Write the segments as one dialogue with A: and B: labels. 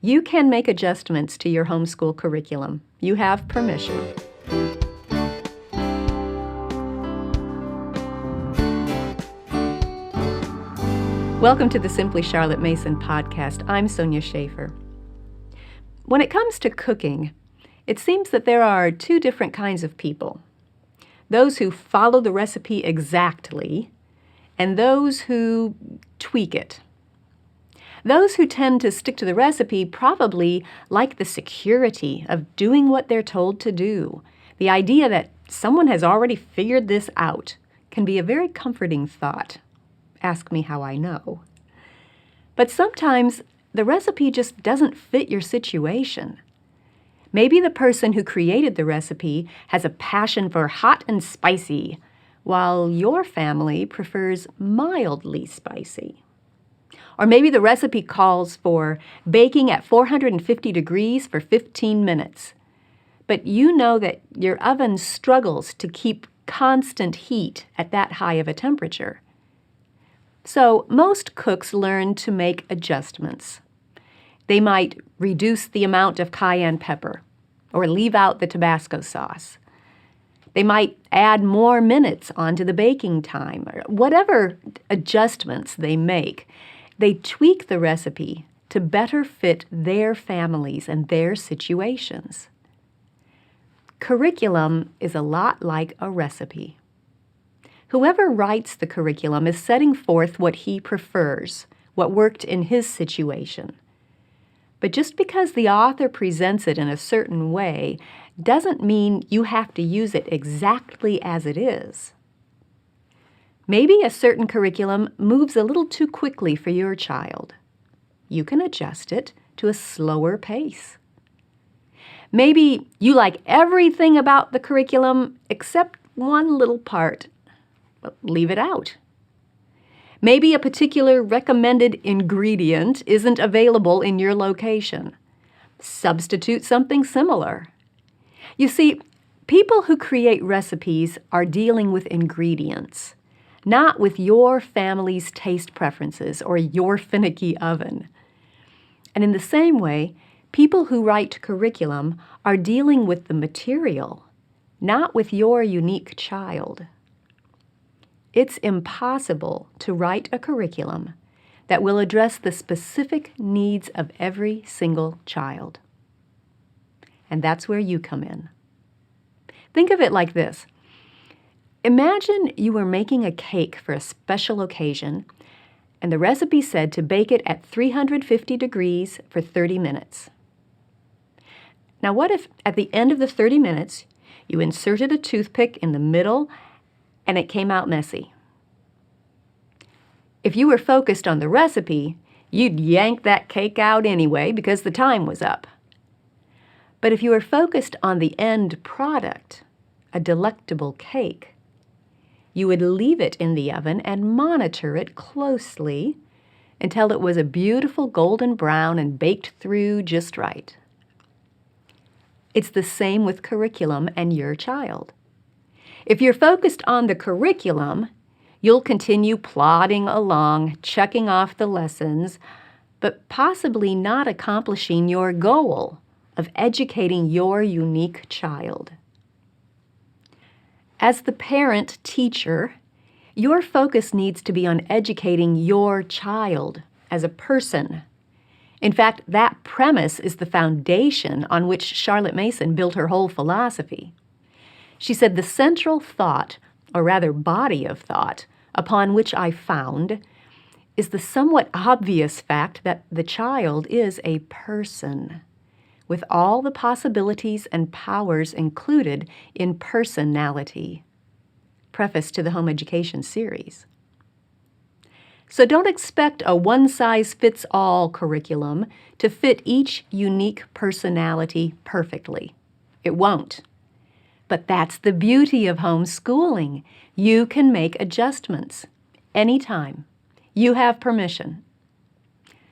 A: You can make adjustments to your homeschool curriculum. You have permission. Welcome to the Simply Charlotte Mason podcast. I'm Sonia Schaefer. When it comes to cooking, it seems that there are two different kinds of people. Those who follow the recipe exactly, and those who tweak it. Those who tend to stick to the recipe probably like the security of doing what they're told to do. The idea that someone has already figured this out can be a very comforting thought. Ask me how I know. But sometimes the recipe just doesn't fit your situation. Maybe the person who created the recipe has a passion for hot and spicy, while your family prefers mildly spicy. Or maybe the recipe calls for baking at 450 degrees for 15 minutes. But you know that your oven struggles to keep constant heat at that high of a temperature. So most cooks learn to make adjustments. They might reduce the amount of cayenne pepper or leave out the Tabasco sauce. They might add more minutes onto the baking time, or whatever adjustments they make. They tweak the recipe to better fit their families and their situations. Curriculum is a lot like a recipe. Whoever writes the curriculum is setting forth what he prefers, what worked in his situation. But just because the author presents it in a certain way doesn't mean you have to use it exactly as it is. Maybe a certain curriculum moves a little too quickly for your child. You can adjust it to a slower pace. Maybe you like everything about the curriculum except one little part. Well, leave it out. Maybe a particular recommended ingredient isn't available in your location. Substitute something similar. You see, people who create recipes are dealing with ingredients, not with your family's taste preferences or your finicky oven. And in the same way, people who write curriculum are dealing with the material, not with your unique child. It's impossible to write a curriculum that will address the specific needs of every single child. And that's where you come in. Think of it like this. Imagine you were making a cake for a special occasion, and the recipe said to bake it at 350 degrees for 30 minutes. Now, what if at the end of the 30 minutes, you inserted a toothpick in the middle and it came out messy? If you were focused on the recipe, you'd yank that cake out anyway because the time was up. But if you were focused on the end product, a delectable cake, you would leave it in the oven and monitor it closely until it was a beautiful golden brown and baked through just right. It's the same with curriculum and your child. If you're focused on the curriculum, you'll continue plodding along, checking off the lessons, but possibly not accomplishing your goal of educating your unique child. As the parent-teacher, your focus needs to be on educating your child as a person. In fact, that premise is the foundation on which Charlotte Mason built her whole philosophy. She said, the central thought, or rather body of thought, upon which I found is the somewhat obvious fact that the child is a person, with all the possibilities and powers included in personality. Preface to the Home Education series. So don't expect a one-size-fits-all curriculum to fit each unique personality perfectly. It won't. But that's the beauty of homeschooling. You can make adjustments anytime. You have permission.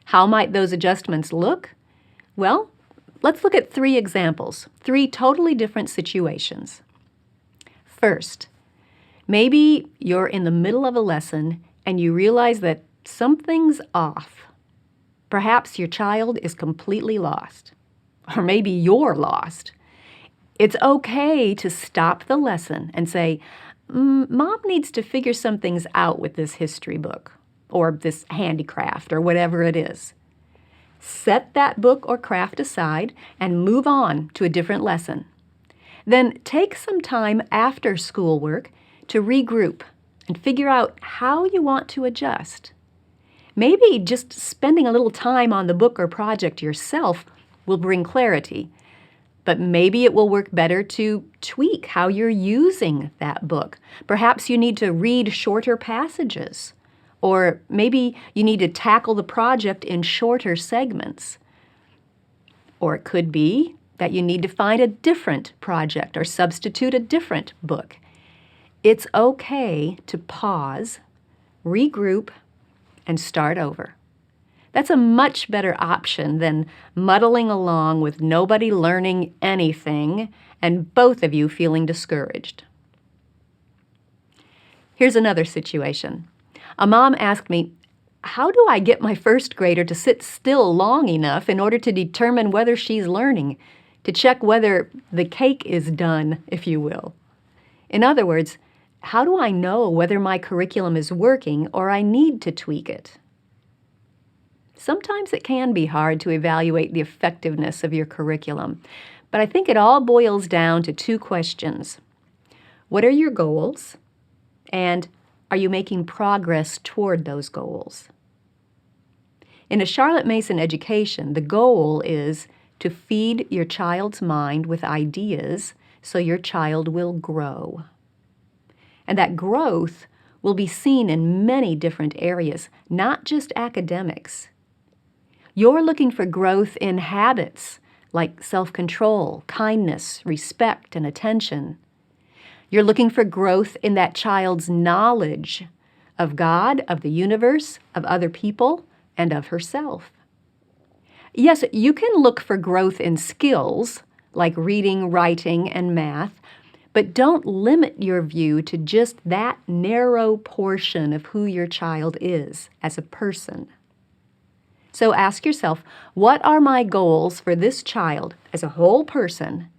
A: How might those adjustments look? Well, let's look at 3 examples, 3 totally different situations. First, maybe you're in the middle of a lesson and you realize that something's off. Perhaps your child is completely lost, or maybe you're lost. It's okay to stop the lesson and say, Mom needs to figure some things out with this history book or this handicraft or whatever it is. Set that book or craft aside and move on to a different lesson. Then take some time after schoolwork to regroup and figure out how you want to adjust. Maybe just spending a little time on the book or project yourself will bring clarity. But maybe it will work better to tweak how you're using that book. Perhaps you need to read shorter passages, or maybe you need to tackle the project in shorter segments. Or it could be that you need to find a different project or substitute a different book. It's okay to pause, regroup, and start over. That's a much better option than muddling along with nobody learning anything and both of you feeling discouraged. Here's another situation. A mom asked me, how do I get my first grader to sit still long enough in order to determine whether she's learning, to check whether the cake is done, if you will? In other words, how do I know whether my curriculum is working or I need to tweak it? Sometimes it can be hard to evaluate the effectiveness of your curriculum, but I think it all boils down to two questions. What are your goals? And are you making progress toward those goals? In a Charlotte Mason education, the goal is to feed your child's mind with ideas so your child will grow. And that growth will be seen in many different areas, not just academics. You're looking for growth in habits like self-control, kindness, respect, and attention. You're looking for growth in that child's knowledge of God, of the universe, of other people, and of herself. Yes, you can look for growth in skills like reading, writing, and math, but don't limit your view to just that narrow portion of who your child is as a person. So ask yourself, what are my goals for this child as a whole person?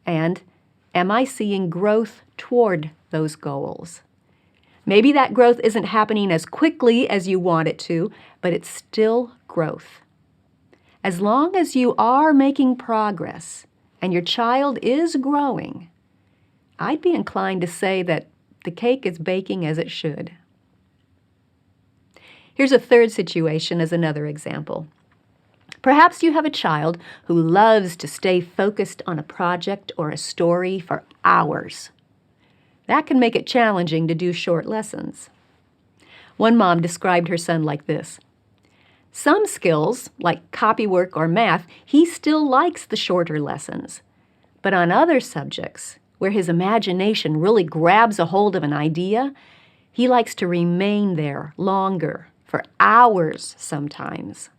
A: And am I seeing growth toward those goals? Maybe that growth isn't happening as quickly as you want it to, but it's still growth. As long as you are making progress and your child is growing, I'd be inclined to say that the cake is baking as it should. Here's a third situation as another example. Perhaps you have a child who loves to stay focused on a project or a story for hours. That can make it challenging to do short lessons. One mom described her son like this. Some skills, like copywork or math, he still likes the shorter lessons. But on other subjects, where his imagination really grabs a hold of an idea, he likes to remain there longer, for hours sometimes.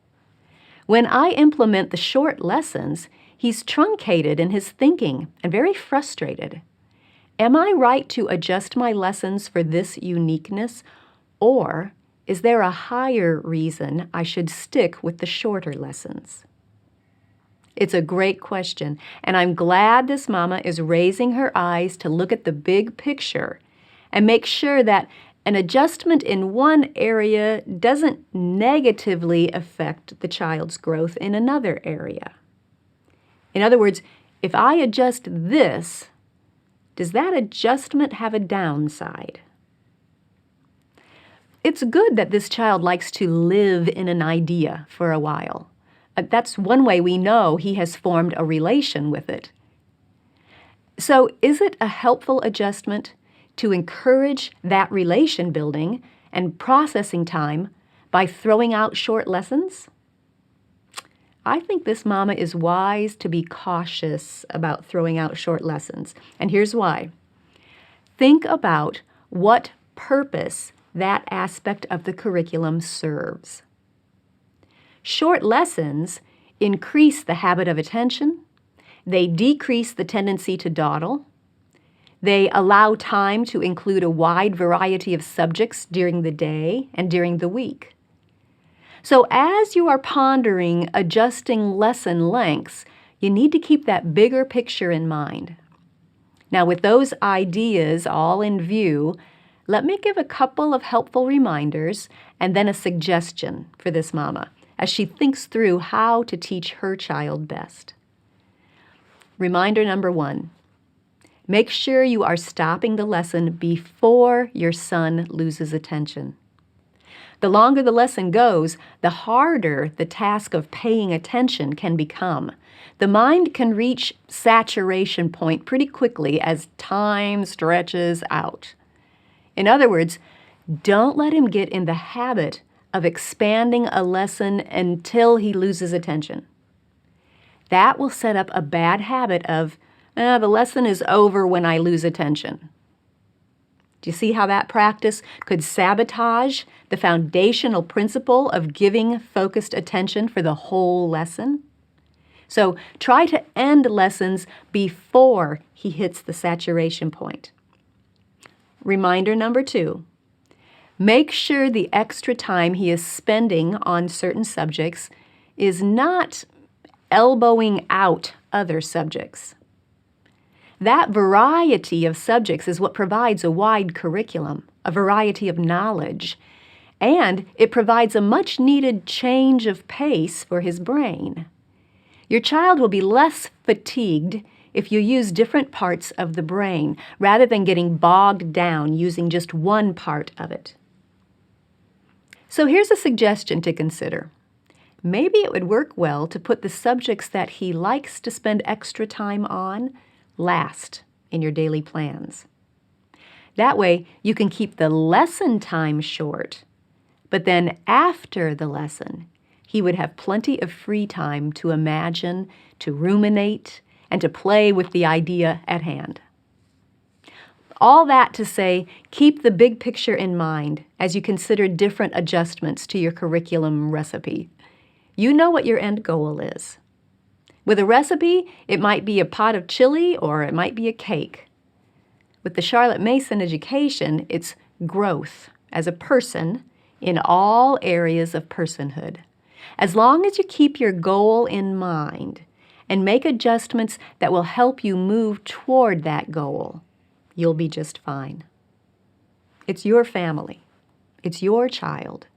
A: When I implement the short lessons, he's truncated in his thinking and very frustrated. Am I right to adjust my lessons for this uniqueness, or is there a higher reason I should stick with the shorter lessons? It's a great question, and I'm glad this mama is raising her eyes to look at the big picture and make sure that an adjustment in one area doesn't negatively affect the child's growth in another area. In other words, if I adjust this, does that adjustment have a downside? It's good that this child likes to live in an idea for a while. That's one way we know he has formed a relation with it. So is it a helpful adjustment to encourage that relation building and processing time by throwing out short lessons? I think this mama is wise to be cautious about throwing out short lessons, and here's why. Think about what purpose that aspect of the curriculum serves. Short lessons increase the habit of attention, they decrease the tendency to dawdle, they allow time to include a wide variety of subjects during the day and during the week. So as you are pondering adjusting lesson lengths, you need to keep that bigger picture in mind. Now, with those ideas all in view, let me give a couple of helpful reminders and then a suggestion for this mama as she thinks through how to teach her child best. Reminder number 1, make sure you are stopping the lesson before your son loses attention. The longer the lesson goes, the harder the task of paying attention can become. The mind can reach saturation point pretty quickly as time stretches out. In other words, don't let him get in the habit of expanding a lesson until he loses attention. That will set up a bad habit of, the lesson is over when I lose attention. Do you see how that practice could sabotage the foundational principle of giving focused attention for the whole lesson? So try to end lessons before he hits the saturation point. Reminder number 2, make sure the extra time he is spending on certain subjects is not elbowing out other subjects. That variety of subjects is what provides a wide curriculum, a variety of knowledge, and it provides a much-needed change of pace for his brain. Your child will be less fatigued if you use different parts of the brain rather than getting bogged down using just one part of it. So here's a suggestion to consider. Maybe it would work well to put the subjects that he likes to spend extra time on last in your daily plans. That way, you can keep the lesson time short, but then after the lesson, he would have plenty of free time to imagine, to ruminate, and to play with the idea at hand. All that to say, keep the big picture in mind as you consider different adjustments to your curriculum recipe. You know what your end goal is. With a recipe, it might be a pot of chili or it might be a cake. With the Charlotte Mason education, it's growth as a person in all areas of personhood. As long as you keep your goal in mind and make adjustments that will help you move toward that goal, you'll be just fine. It's your family. It's your child.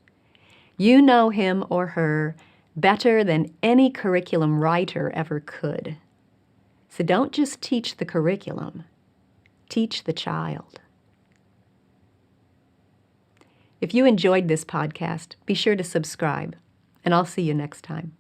A: You know him or her better than any curriculum writer ever could. So don't just teach the curriculum, teach the child. If you enjoyed this podcast, be sure to subscribe, and I'll see you next time.